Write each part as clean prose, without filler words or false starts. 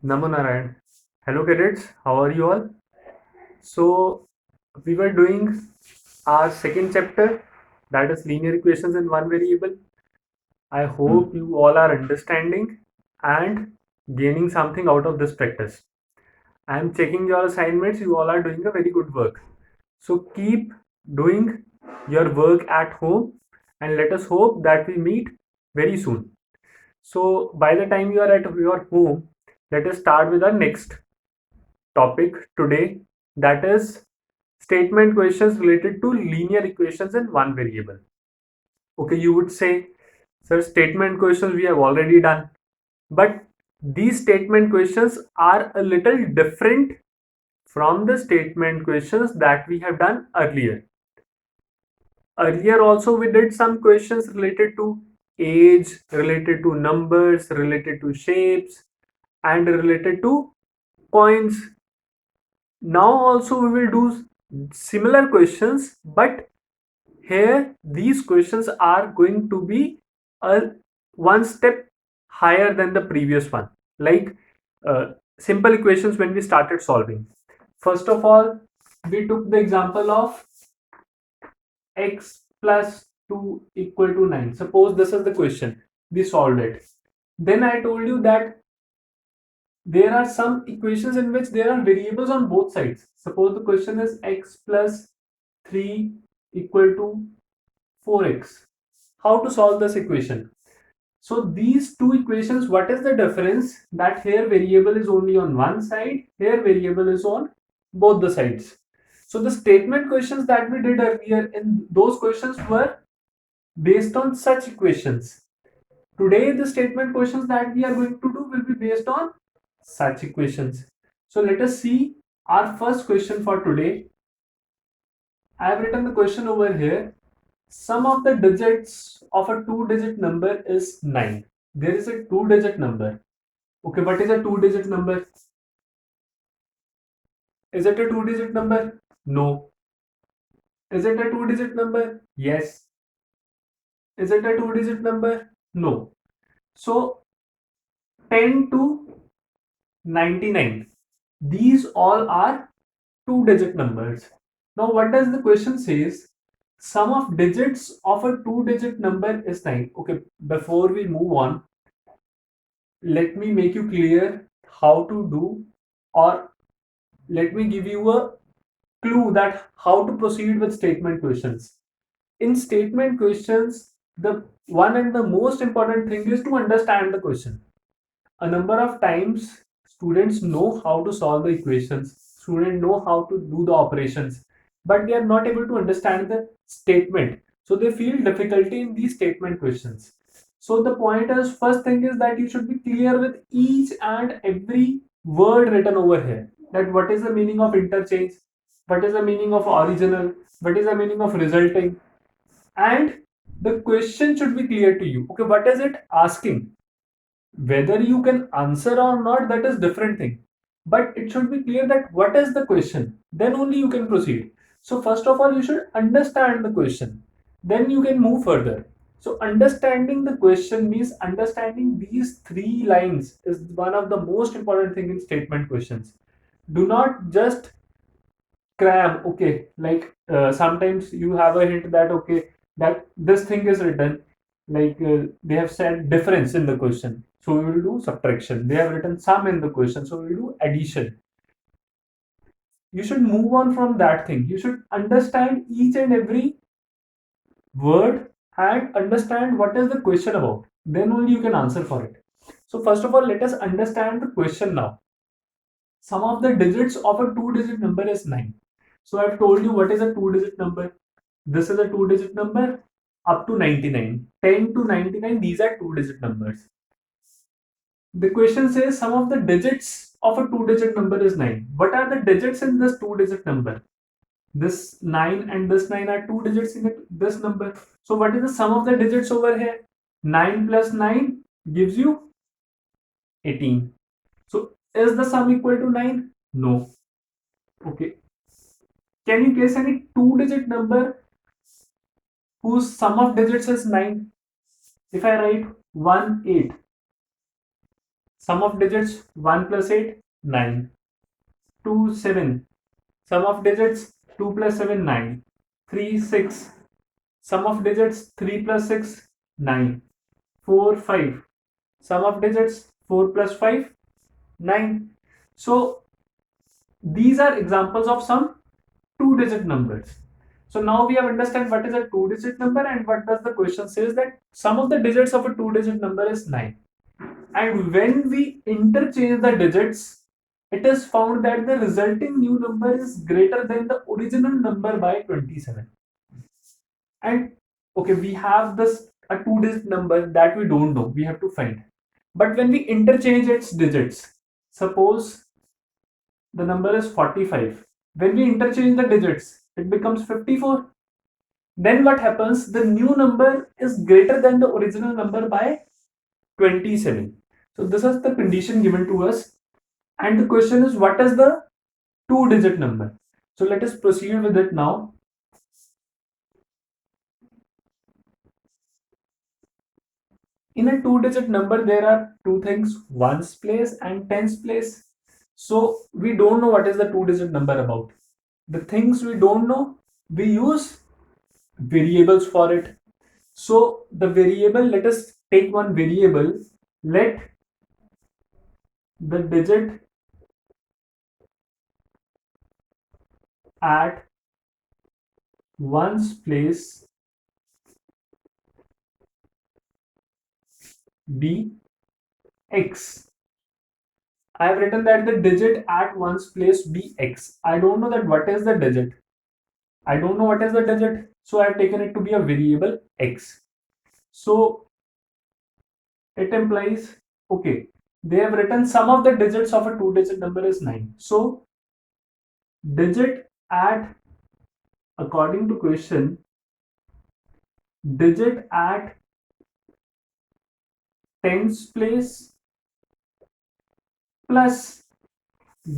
Namo Narayan. Hello cadets, how are you all? So we were doing our second chapter, that is linear equations in one variable. I hope you all are understanding and gaining something out of this practice. I am checking your assignments, you all are doing a very good work. So keep doing your work at home and let us hope that we meet very soon. So by the time you are at your home, let us start with our next topic today, that is statement questions related to linear equations in one variable. Okay, you would say, sir, statement questions we have already done, but these statement questions are a little different from the statement questions that we have done earlier. Earlier also we did some questions related to age, related to numbers, related to shapes, and related to coins. Now also we will do similar questions, but here these questions are going to be a one step higher than the previous one, like simple equations when we started solving. First of all, we took the example of x plus 2 equal to 9. Suppose this is the question, we solved it. Then I told you that there are some equations in which there are variables on both sides. Suppose the question is x plus 3 equal to 4x. How to solve this equation? So these two equations, what is the difference? That here variable is only on one side, here variable is on both the sides. So the statement questions that we did earlier, in those questions were based on such equations. Today the statement questions that we are going to do will be based on such equations. So let us see our first question for today. I have written the question over here. Sum of the digits of a two-digit number is 9. There is a two-digit number. Okay, what is a two-digit number? Is it a two-digit number? No. Is it a two-digit number? Yes. Is it a two-digit number? No. So 10 to 99. These all are two-digit numbers. Now what does the question says? Sum of digits of a two-digit number is 9. Okay, before we move on, let me make you clear how to do, or let me give you a clue that how to proceed with statement questions. In statement questions, the one and the most important thing is to understand the question. A number of times students know how to solve the equations, students know how to do the operations, but they are not able to understand the statement, so they feel difficulty in these statement questions. So the point is, first thing is that you should be clear with each and every word written over here, that what is the meaning of interchange, what is the meaning of original, what is the meaning of resulting, and the question should be clear to you. Okay, what is it asking? Whether you can answer or not, that is different thing, but it should be clear that what is the question, then only you can proceed. So first of all you should understand the question, then you can move further. So understanding the question means understanding these three lines is one of the most important thing in statement questions. Do not just cram. Okay, like sometimes you have a hint that okay, that this thing is written, like they have said difference in the question, so we will do subtraction. They have written sum in the question, so we will do addition. You should move on from that thing. You should understand each and every word and understand what is the question about, then only you can answer for it. So first of all, let us understand the question now. Sum of the digits of a two-digit number is 9. So I've told you what is a two-digit number. This is a two-digit number up to 99. 10 to 99, these are two-digit numbers. The question says sum of the digits of a two-digit number is 9. What are the digits in this two-digit number? This 9 and this 9 are two digits in this number. So what is the sum of the digits over here? 9 plus 9 gives you 18. So is the sum equal to 9? No. Okay. Can you guess any two-digit number whose sum of digits is 9? If I write 1, 8, Sum of digits 1 plus 8, 9. 2, 7. Sum of digits 2 plus 7, 9. 3, 6. Sum of digits 3 plus 6, 9. 4, 5. Sum of digits 4 plus 5, 9. So these are examples of some two-digit numbers. So now we have understand what is a two-digit number and what does the question says that sum of the digits of a two-digit number is 9. And when we interchange the digits, it is found that the resulting new number is greater than the original number by 27. And okay, we have this a two-digit number that we don't know, we have to find. But when we interchange its digits, suppose the number is 45. When we interchange the digits, it becomes 54. Then what happens? The new number is greater than the original number by 27. So this is the condition given to us. And the question is, what is the two-digit number? So let us proceed with it now. In a two-digit number, there are two things, ones place and tens place. So we don't know what is the two-digit number about. The things we don't know, we use variables for it. So the variable, let us take one variable. Let the digit at ones place be x. I have written that the digit at ones place be x. I don't know that what is the digit. I don't know what is the digit. So I have taken it to be a variable x. So it implies, okay, they have written sum of the digits of a two-digit number is 9. So digit at, according to question, digit at tens place plus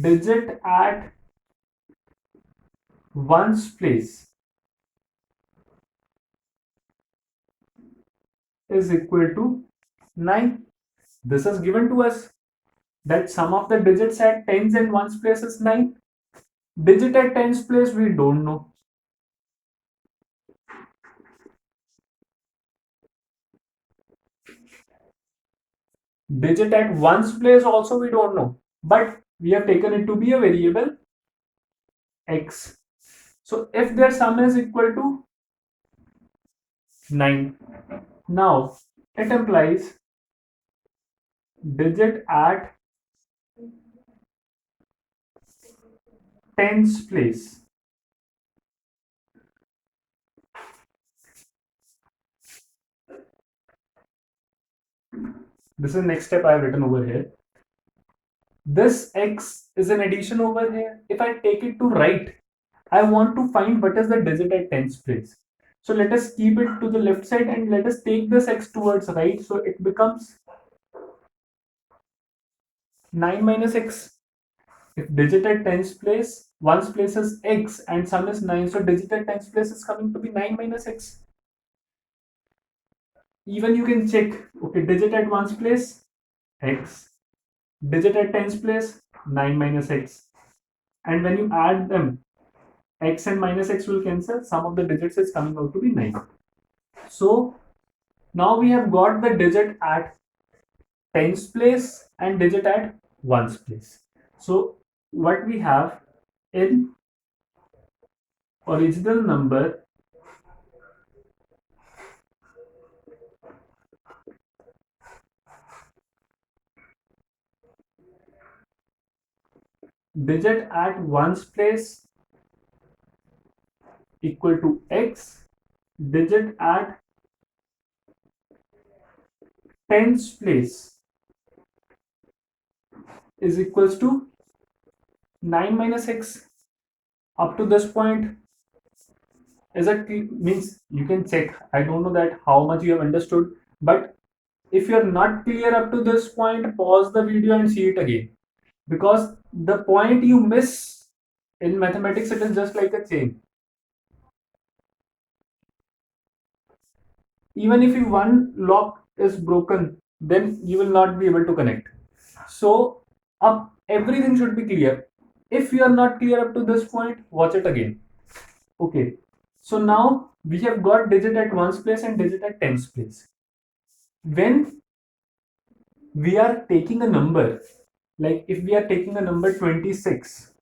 digit at ones place is equal to 9. This is given to us that sum of the digits at tens and ones place is 9. Digit at tens place we don't know. Digit at ones place also we don't know. But we have taken it to be a variable x. So if their sum is equal to 9, now it implies digit at tens place this is next step I have written over here. This x is an addition over here. If I take it to right, I want to find what is the digit at tens place. So let us keep it to the left side and let us take this x towards right. So it becomes 9 minus x. If digit at tens place, ones place is x and sum is 9. So digit at tens place is coming to be 9 minus x. Even you can check, okay, digit at ones place, x. Digit at tens place, 9 minus x. And when you add them, x and minus x will cancel. Sum of the digits is coming out to be 9. So now we have got the digit at tens place and digit at ones place. So what we have in original number, digit at ones place equal to x, digit at tens place is equals to 9 minus x. Up to this point, is it means you can check. I don't know that how much you have understood, but if you're not clear up to this point, pause the video and see it again, because the point you miss in mathematics, it is just like a chain. Even if one lock is broken, then you will not be able to connect. So up everything should be clear. If you are not clear up to this point, watch it again. Okay. So now we have got digit at ones place and digit at tens place. When we are taking a number, like if we are taking a number 26,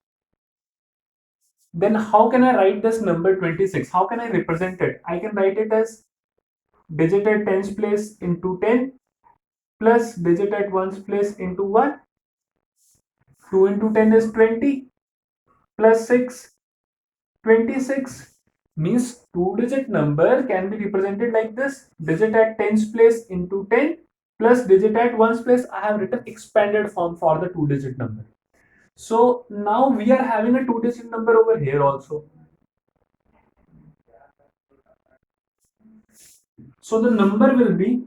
then how can I write this number 26? How can I represent it? I can write it as digit at tens place into 10 plus digit at ones place into 1. 2 into 10 is 20 plus 6, 26, means two digit number can be represented like this: digit at tens place into 10 plus digit at ones place. I have written expanded form for the two digit number. So now we are having a two digit number over here also. So the number will be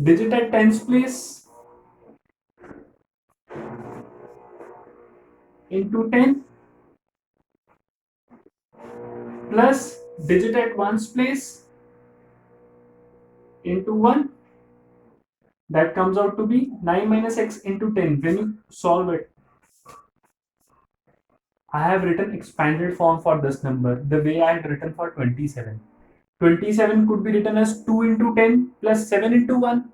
digit at tens place into 10 plus digit at ones place into 1. That comes out to be 9 minus x into 10. When you solve it, I have written expanded form for this number the way I had written for 27. 27 could be written as 2 into 10 plus 7 into 1.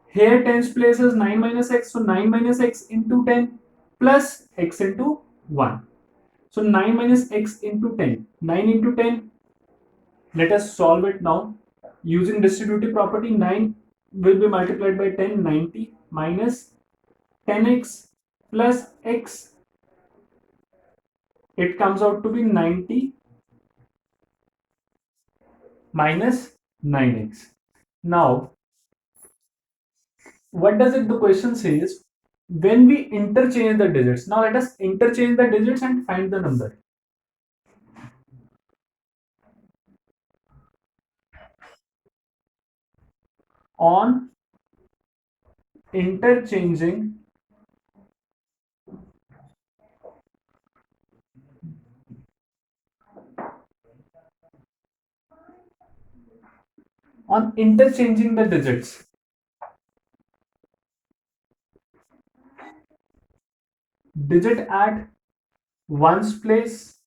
Here tens place is 9 minus x, so 9 minus x into 10 plus x into 1. So 9 minus x into 10. 9 into 10. Let us solve it now. Using distributive property, 9 will be multiplied by 10, 90 minus 10x plus x. It comes out to be 90 minus 9x. Now, what does it the question says? When we interchange the digits. Now let us interchange the digits and find the number. On interchanging the digits, digit at ones place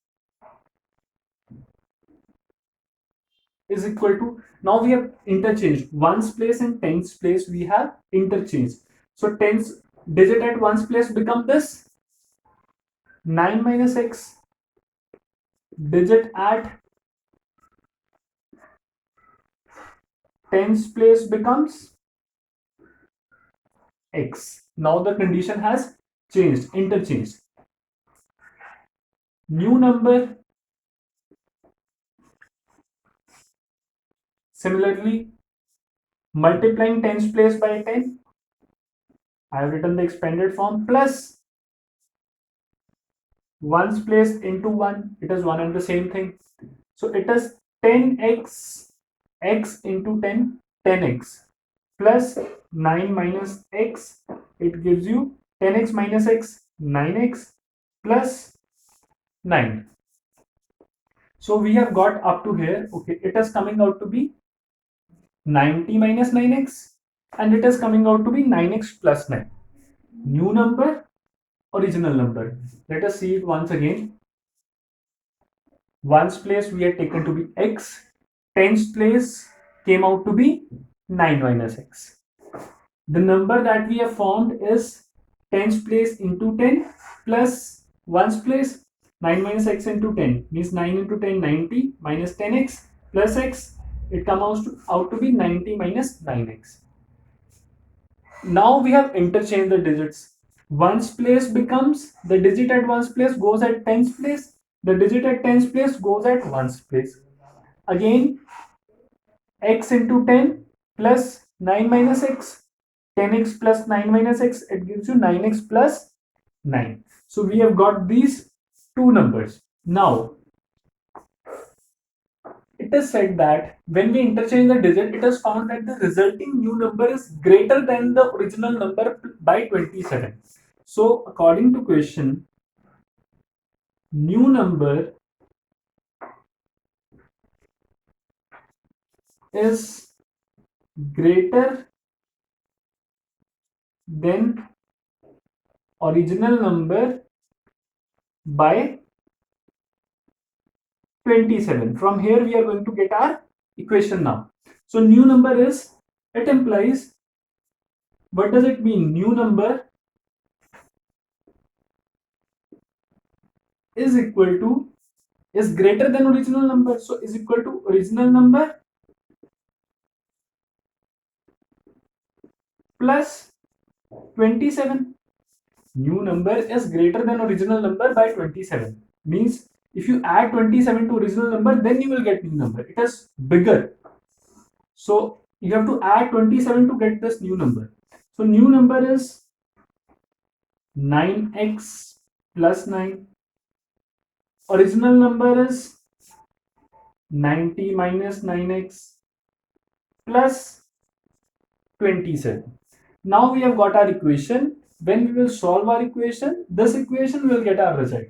is equal to, now we have interchanged ones place and tens place, we have interchanged. So tens digit at ones place become this 9 minus x, digit at tens place becomes x. Now the condition has changed, interchanged. New number, similarly multiplying tens place by 10, I have written the expanded form, plus ones place into 1, it is one and the same thing. So it is 10x, x into 10, 10x plus 9 minus x, it gives you 10x minus x, 9x plus 9. So we have got up to here. Okay, it is coming out to be 90 minus 9x and it is coming out to be 9x plus 9. New number, original number. Let us see it once again. Ones place we had taken to be x, tens place came out to be 9 minus x. The number that we have formed is tens place into 10 plus ones place 9 minus x into 10, means 9 into 10 90 minus 10x plus x, it comes out to be 90 minus 9x. Now we have interchanged the digits. Ones place becomes, the digit at ones place goes at tens place, the digit at tens place goes at ones place. Again, x into 10 plus 9 minus x, 10x plus 9 minus x, it gives you 9x plus 9. So we have got these two numbers. Now, it is said that when we interchange the digit, it is found that the resulting new number is greater than the original number by 27. So according to question, new number is greater than original number by 27. From here we are going to get our equation now. So new number is, it implies, what does it mean? New number is equal to, is greater than original number, so is equal to original number plus 27. New number is greater than original number by 27, means if you add 27 to original number, then you will get new number. It is bigger, so you have to add 27 to get this new number. So new number is 9x plus 9. Original number is 90 minus 9x plus 27. Now we have got our equation. When we will solve our equation, this equation will get our result.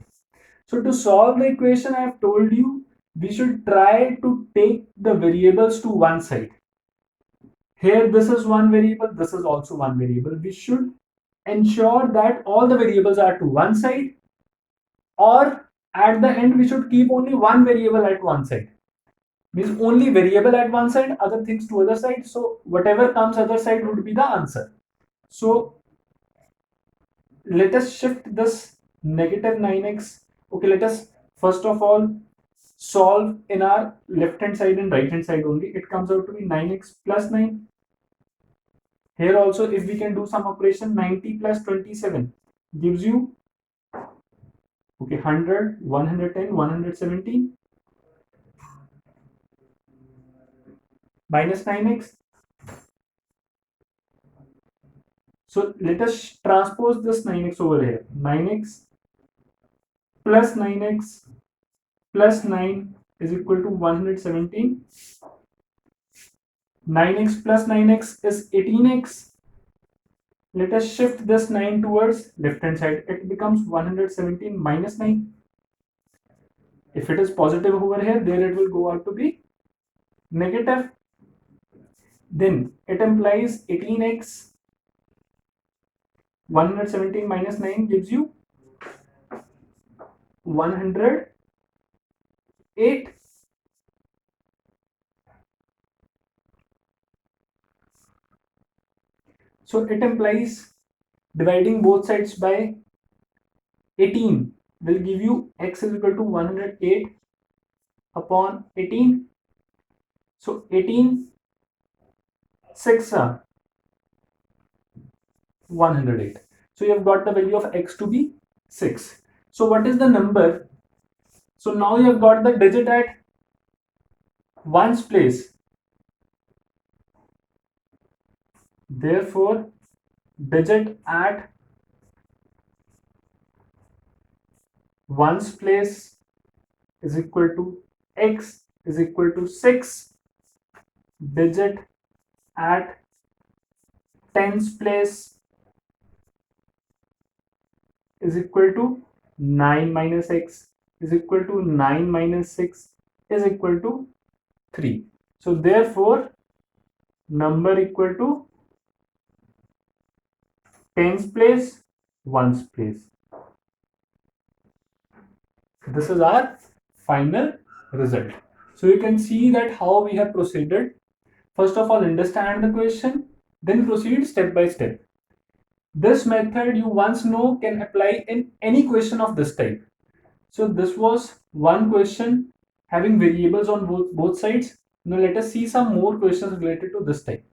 So to solve the equation, I have told you we should try to take the variables to one side. Here this is one variable, this is also one variable. We should ensure that all the variables are to one side, or at the end we should keep only one variable at one side. Means only variable at one side, other things to other side. So whatever comes other side would be the answer. So let us shift this negative 9x. Okay, let us first of all solve in our left hand side and right hand side only. It comes out to be 9x plus 9. Here also, if we can do some operation, 90 plus 27 gives you, okay, 100, 110, 117 minus 9x. So let us transpose this 9x over here. 9x plus 9x plus 9 is equal to 117. 9x plus 9x is 18x. Let us shift this 9 towards left hand side. It becomes 117 minus 9. If it is positive over here, there it will go out to be negative. Then it implies 18x. 117 minus 9 gives you 108. So it implies dividing both sides by 18 will give you x is equal to 108 upon 18. So 18 6 are 108. So you have got the value of x to be 6. So what is the number? So now you have got the digit at ones place. Therefore, digit at ones place is equal to x is equal to 6. Digit at tens place is equal to 9 minus x is equal to 9 minus 6 is equal to 3. So therefore, number equal to tens place, ones place. This is our final result. So you can see that how we have proceeded. First of all, understand the question, then proceed step by step. This method you once know can apply in any question of this type. So this was one question having variables on both sides. Now let us see some more questions related to this type.